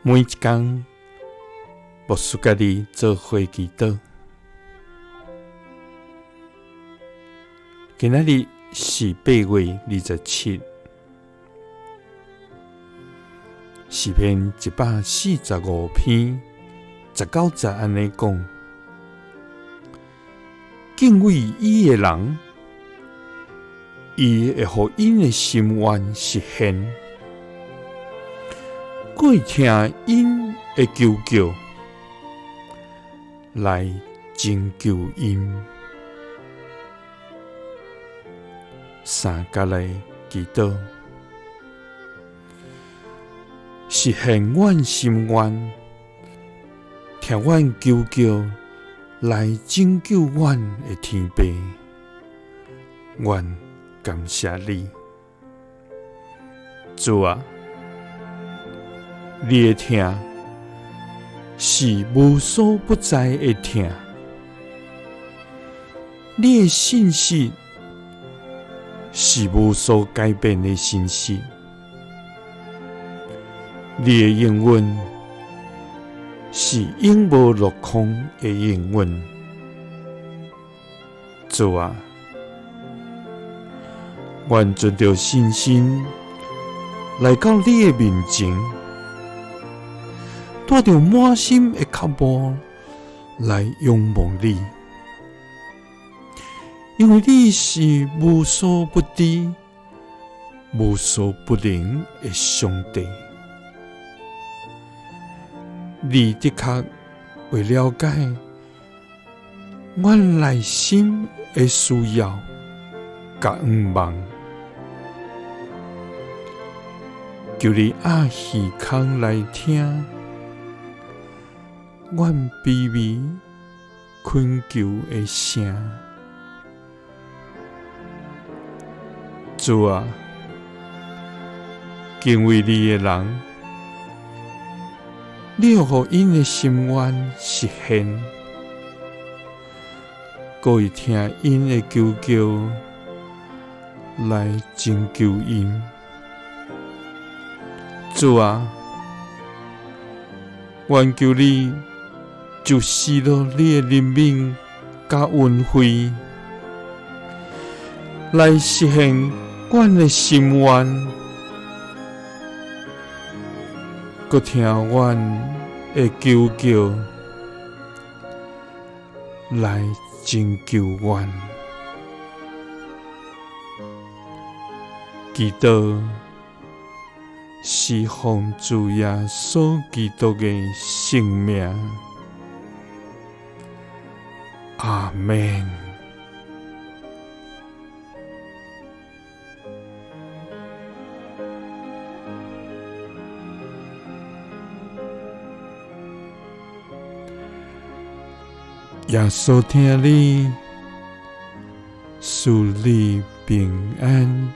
每一天，牧师家己做伙祈祷。今仔日是8月27，诗篇145篇19节安尼讲：敬畏伊的人，伊会互因的心愿实现。我会听因的求救，来拯救因。三角来祈祷，实现阮心愿，听阮求救，来拯救阮的天父。阮感谢你，主啊！你的疼是无所不在的疼，你的信息是无所改变的信息，你的应允是永无落空的应允。主啊，愿存着信心来到你的面前，带着满心的渴望来仰望你，因为你是无所不知、无所不能的上帝。你的确会了解我内心的需要甲愿望，求你压耳孔来听阮卑微恳求的声。主啊，敬畏你的人，你要互因的心愿实现，还会听因的求救，来拯救因。主啊，愿求你就施了你的怜悯甲恩惠，来实现阮的心愿，搁听阮的求救，来拯救阮。祈祷是奉主耶稣基督的圣名，阿们。耶稣听你，赐你平安。